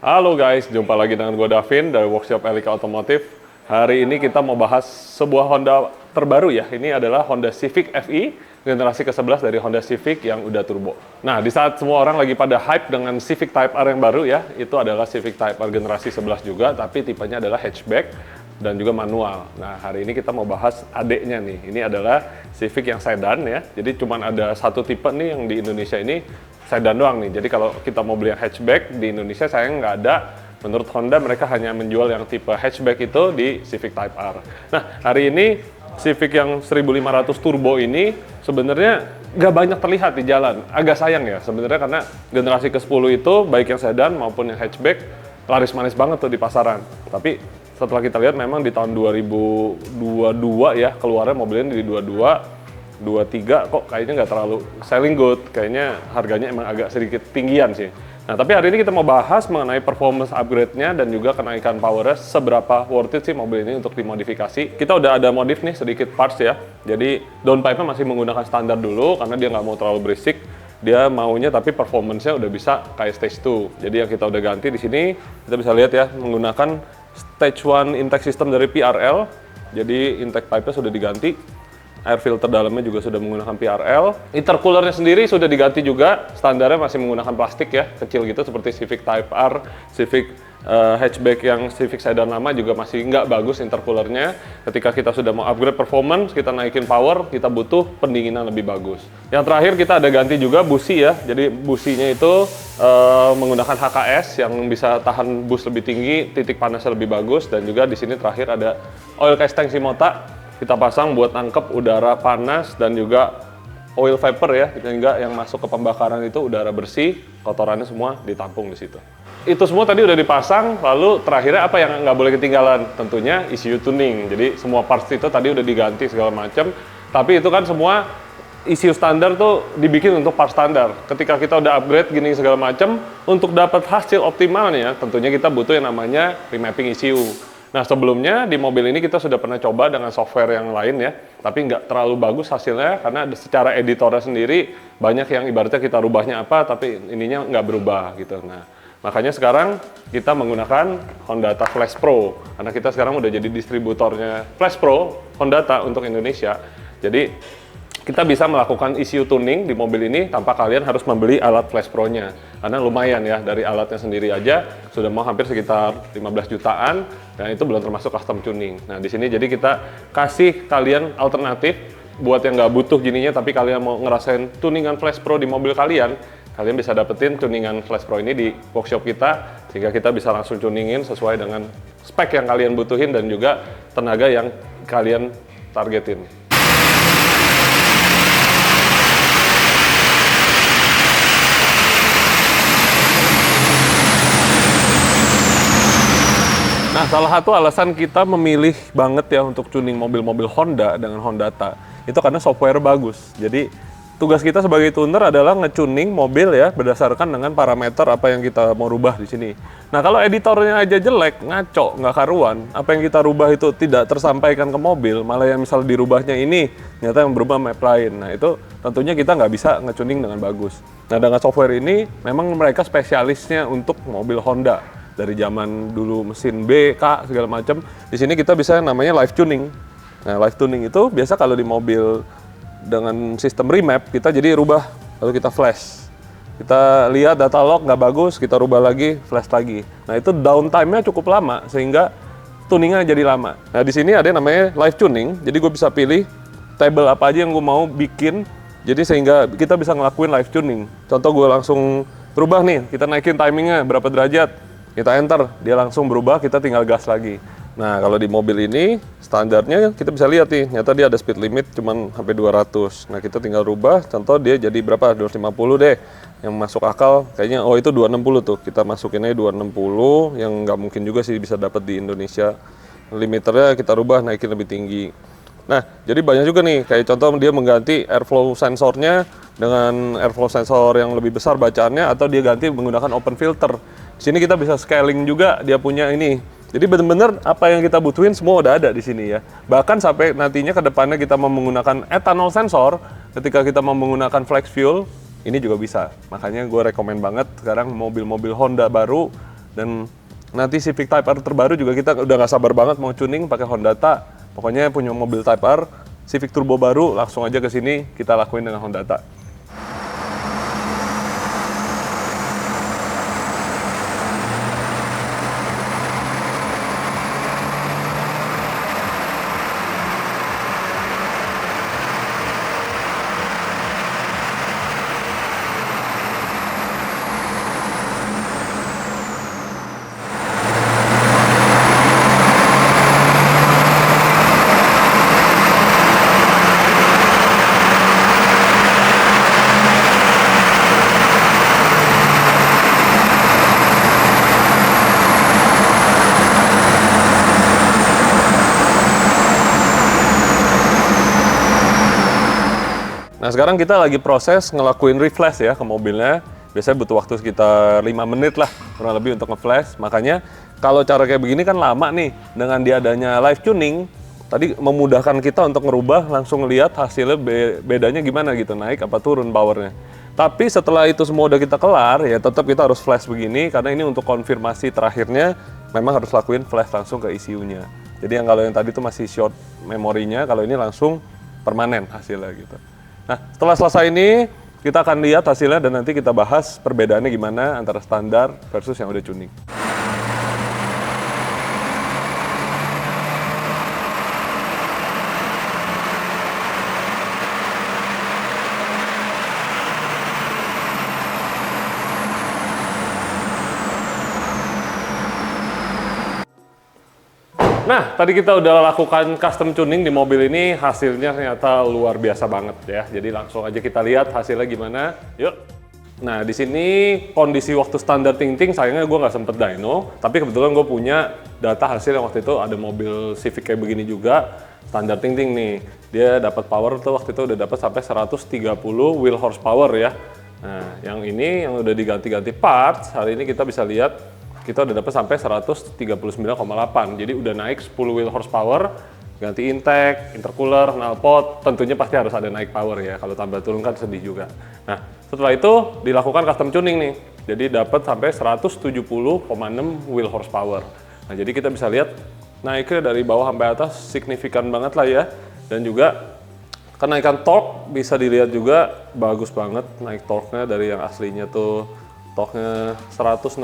Halo guys, jumpa lagi dengan gue Davin dari Workshop Elika Otomotif. Hari ini kita mau bahas sebuah Honda terbaru ya. Ini adalah Honda Civic FE, generasi ke-11 dari Honda Civic yang udah turbo. Nah, di saat semua orang lagi pada hype dengan Civic Type R yang baru ya, itu adalah Civic Type R generasi 11 juga, tapi tipenya adalah hatchback dan juga manual. Nah, hari ini kita mau bahas adeknya nih. Ini adalah Civic yang sedan ya. Jadi cuman ada satu tipe nih yang di Indonesia ini sedan doang nih. Jadi kalau kita mau beli yang hatchback di Indonesia sayang nggak ada. Menurut Honda mereka hanya menjual yang tipe hatchback itu di Civic Type R. Nah, hari ini Civic yang 1500 turbo ini sebenarnya nggak banyak terlihat di jalan. Agak sayang ya sebenarnya karena generasi ke-10 itu baik yang sedan maupun yang hatchback laris manis banget tuh di pasaran. Tapi setelah kita lihat memang di tahun 2022 ya keluarnya mobilnya di 23 kok kayaknya nggak terlalu selling good, kayaknya harganya emang agak sedikit tinggian sih. Nah, tapi hari ini kita mau bahas mengenai performance upgrade-nya dan juga kenaikan power-nya, seberapa worth it sih mobil ini untuk dimodifikasi. Kita udah ada modif nih, sedikit parts ya. Jadi downpipe-nya masih menggunakan standar dulu karena dia nggak mau terlalu berisik. Dia maunya tapi performance-nya udah bisa kayak stage 2. Jadi yang kita udah ganti di sini, kita bisa lihat ya, menggunakan stage 1 intake system dari PRL. Jadi intake pipe-nya sudah diganti. Air filter dalamnya juga sudah menggunakan PRL. Intercoolernya sendiri sudah diganti juga. Standarnya masih menggunakan plastik ya, kecil gitu seperti Civic Type R, Civic hatchback yang Civic sedan lama juga masih nggak bagus intercoolernya. Ketika kita sudah mau upgrade performance, kita naikin power, kita butuh pendinginan lebih bagus. Yang terakhir kita ada ganti juga busi ya. Jadi businya itu menggunakan HKS yang bisa tahan boost lebih tinggi, titik panasnya lebih bagus, dan juga di sini terakhir ada oil cast tank Shimota. Kita pasang buat nangkep udara panas dan juga oil vapor ya, sehingga yang masuk ke pembakaran itu udara bersih, kotorannya semua ditampung di situ. Itu semua tadi udah dipasang, lalu terakhirnya apa yang nggak boleh ketinggalan? Tentunya ECU tuning. Jadi semua parts itu tadi udah diganti segala macam, tapi itu kan semua ECU standar tuh dibikin untuk part standar. Ketika kita udah upgrade gini segala macam, untuk dapat hasil optimalnya, tentunya kita butuh yang namanya remapping ECU. Nah, sebelumnya di mobil ini kita sudah pernah coba dengan software yang lain ya, tapi nggak terlalu bagus hasilnya karena secara editornya sendiri banyak yang ibaratnya kita rubahnya apa, tapi ininya nggak berubah gitu. Nah, makanya sekarang kita menggunakan Hondata Flash Pro, karena kita sekarang udah jadi distributornya Flash Pro Hondata untuk Indonesia. Jadi kita bisa melakukan ECU tuning di mobil ini tanpa kalian harus membeli alat Flash Pro-nya. Karena lumayan ya, dari alatnya sendiri aja sudah mau hampir sekitar 15 jutaan, dan itu belum termasuk custom tuning. Nah, di sini jadi kita kasih kalian alternatif buat yang nggak butuh gininya, tapi kalian mau ngerasain tuningan Flash Pro di mobil kalian bisa dapetin tuningan Flash Pro ini di workshop kita, sehingga kita bisa langsung tuningin sesuai dengan spek yang kalian butuhin dan juga tenaga yang kalian targetin. Nah, salah satu alasan kita memilih banget ya untuk tuning mobil-mobil Honda dengan Hondata itu karena software bagus. Jadi tugas kita sebagai tuner adalah nge-tuning mobil ya berdasarkan dengan parameter apa yang kita mau rubah di sini. Nah, kalau editornya aja jelek, ngaco, nggak karuan, apa yang kita rubah itu tidak tersampaikan ke mobil, malah yang misal dirubahnya ini ternyata yang berubah map lain. Nah, itu tentunya kita nggak bisa nge-tuning dengan bagus. Nah, dengan software ini memang mereka spesialisnya untuk mobil Honda. Dari zaman dulu mesin B, K, segala macam. Di sini kita bisa yang namanya live tuning. Nah, live tuning itu biasa kalau di mobil dengan sistem remap, kita jadi rubah, lalu kita flash. Kita lihat data log nggak bagus, kita rubah lagi, flash lagi. Nah, itu downtime-nya cukup lama, sehingga tuningnya jadi lama. Nah, di sini ada yang namanya live tuning, jadi gue bisa pilih table apa aja yang gue mau bikin, jadi sehingga kita bisa ngelakuin live tuning. Contoh gue langsung berubah nih, kita naikin timingnya berapa derajat, kita enter, dia langsung berubah, kita tinggal gas lagi. Nah, kalau di mobil ini, standarnya kita bisa lihat nih, ternyata dia ada speed limit cuman sampai 200. Nah, kita tinggal rubah, contoh dia jadi berapa? 250 deh. Yang masuk akal, kayaknya, oh itu 260 tuh. Kita masukinnya 260, yang nggak mungkin juga sih bisa dapat di Indonesia. Limiternya kita rubah, naikin lebih tinggi. Nah, jadi banyak juga nih, kayak contoh dia mengganti airflow sensornya dengan airflow sensor yang lebih besar bacaannya, atau dia ganti menggunakan open filter. Di sini kita bisa scaling juga, dia punya ini. Jadi benar-benar apa yang kita butuhin semua udah ada di sini ya. Bahkan sampai nantinya ke depannya kita mau menggunakan ethanol sensor, ketika kita mau menggunakan flex fuel, ini juga bisa. Makanya gue rekomen banget sekarang mobil-mobil Honda baru Dan nanti Civic Type R terbaru juga kita udah nggak sabar banget mau tuning pakai Hondata. Pokoknya punya mobil Type R, Civic Turbo baru, langsung aja ke sini kita lakuin dengan Hondata. Nah sekarang kita lagi proses ngelakuin reflash ya ke mobilnya. Biasanya butuh waktu sekitar 5 menit lah kurang lebih untuk nge-flash. Makanya kalau cara kayak begini kan lama nih. Dengan diadanya live tuning, tadi memudahkan kita untuk ngerubah langsung lihat hasilnya bedanya gimana gitu, naik apa turun powernya. Tapi setelah itu semua udah kita kelar, ya tetap kita harus flash begini karena ini untuk konfirmasi terakhirnya memang harus lakuin flash langsung ke ECU-nya. Jadi kalau yang tadi itu masih short memorinya, kalau ini langsung permanen hasilnya gitu. Nah, setelah selesai ini, kita akan lihat hasilnya dan nanti kita bahas perbedaannya gimana antara standar versus yang udah tuning. Nah, tadi kita udah lakukan custom tuning di mobil ini, hasilnya ternyata luar biasa banget ya. Jadi langsung aja kita lihat hasilnya gimana. Yuk. Nah, di sini kondisi waktu standar ting-ting, sayangnya gue nggak sempet dyno, tapi kebetulan gue punya data hasil yang waktu itu ada mobil Civic kayak begini juga, standar ting-ting nih. Dia dapat power tuh waktu itu udah dapat sampai 130 wheel horsepower ya. Nah, yang ini yang udah diganti-ganti parts, hari ini kita bisa lihat kita udah dapat sampai 139,8, jadi udah naik 10 wheel horsepower, ganti intake, intercooler, knalpot, tentunya pasti harus ada naik power ya, kalau tambah turun kan sedih juga. Nah, setelah itu dilakukan custom tuning nih, jadi dapat sampai 170,6 wheel horsepower. Nah, jadi kita bisa lihat naiknya dari bawah sampai atas signifikan banget lah ya, dan juga kenaikan torque bisa dilihat juga bagus banget, naik torque-nya dari yang aslinya tuh torque-nya 164,1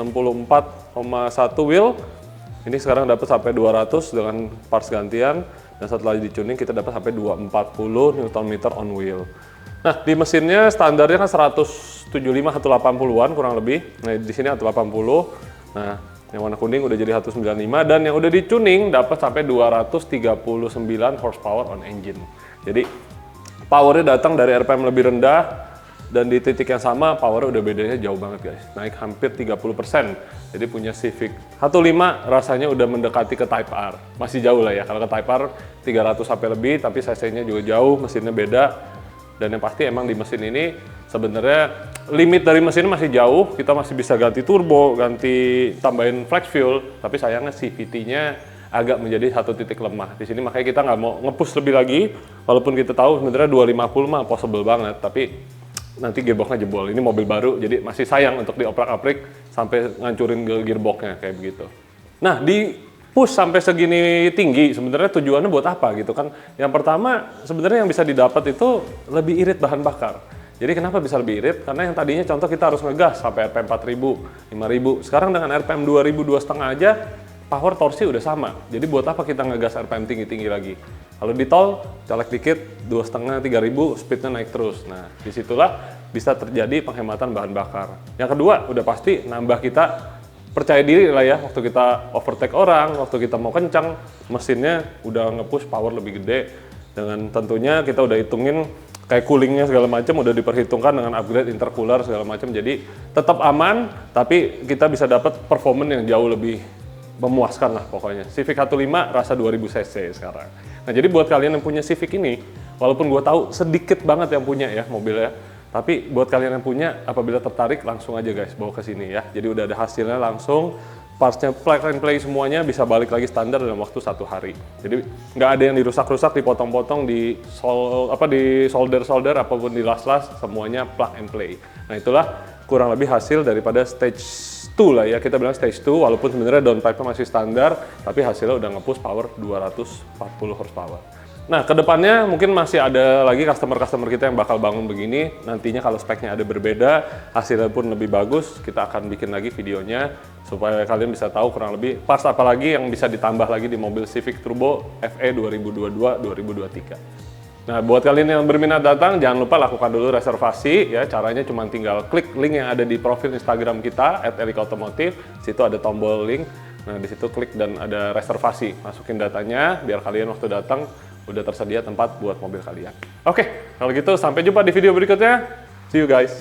wheel, ini sekarang dapat sampai 200 dengan parts gantian, dan setelah di-tuning kita dapat sampai 240 Nm on wheel. Nah, di mesinnya standarnya kan 175 180-an kurang lebih. Nah, di sini 180. Nah, yang warna kuning udah jadi 195 dan yang udah di-tuning dapat sampai 239 horsepower on engine. Jadi powernya datang dari RPM lebih rendah, dan di titik yang sama powernya udah bedanya jauh banget guys, naik hampir 30%. Jadi punya Civic 1.5 rasanya udah mendekati ke Type R, masih jauh lah ya, kalau ke Type R 300 sampai lebih, tapi cc-nya juga jauh, mesinnya beda. Dan yang pasti emang di mesin ini sebenarnya limit dari mesin masih jauh, kita masih bisa ganti turbo, ganti tambahin flex fuel, tapi sayangnya CVT-nya agak menjadi satu titik lemah. Di sini makanya kita nggak mau nge-push lebih lagi, walaupun kita tahu sebenarnya 250 mah possible banget, tapi nanti gearboxnya jebol. Ini mobil baru, jadi masih sayang untuk dioprak-aprik sampai ngancurin gearboxnya kayak begitu. Nah, di push sampai segini tinggi, sebenarnya tujuannya buat apa gitu kan? Yang pertama, sebenarnya yang bisa didapat itu lebih irit bahan bakar. Jadi kenapa bisa lebih irit? Karena yang tadinya contoh kita harus ngegas sampai RPM 4000, 5000. Sekarang dengan RPM 2000, 2,5 aja, power torsi udah sama. Jadi buat apa kita ngegas RPM tinggi-tinggi lagi? Kalau di tol, colek dikit, 2,5, 3000, speednya naik terus. Nah, disitulah bisa terjadi penghematan bahan bakar. Yang kedua, udah pasti nambah kita percaya diri lah ya, waktu kita overtake orang, waktu kita mau kencang, mesinnya udah nge-push power lebih gede. Dengan tentunya kita udah hitungin kayak coolingnya segala macam udah diperhitungkan dengan upgrade intercooler segala macam. Jadi tetap aman, tapi kita bisa dapat performance yang jauh lebih memuaskan lah pokoknya. Civic 1.5 rasa 2000 cc sekarang. Nah, jadi buat kalian yang punya Civic ini, walaupun gue tahu sedikit banget yang punya ya mobilnya, tapi buat kalian yang punya, apabila tertarik langsung aja guys bawa ke sini ya. Jadi udah ada hasilnya langsung, partsnya plug and play semuanya bisa balik lagi standar dalam waktu 1 hari. Jadi nggak ada yang dirusak-rusak, dipotong-potong, di solder apapun dilas-las, semuanya plug and play. Nah itulah kurang lebih hasil daripada stage 2 lah ya, kita bilang stage 2 walaupun sebenarnya downpipe-nya masih standar, tapi hasilnya udah nge-push power 240 horsepower. Nah, kedepannya mungkin masih ada lagi customer-customer kita yang bakal bangun begini. Nantinya kalau speknya ada berbeda, hasilnya pun lebih bagus, kita akan bikin lagi videonya supaya kalian bisa tahu kurang lebih parts apa lagi yang bisa ditambah lagi di mobil Civic Turbo FE 2022-2023. Nah, buat kalian yang berminat datang, jangan lupa lakukan dulu reservasi ya. Caranya cuma tinggal klik link yang ada di profil Instagram kita @elika-automotive. Situ ada tombol link. Nah, di situ klik dan ada reservasi. Masukin datanya biar kalian waktu datang udah tersedia tempat buat mobil kalian. Oke, kalau gitu sampai jumpa di video berikutnya. See you guys.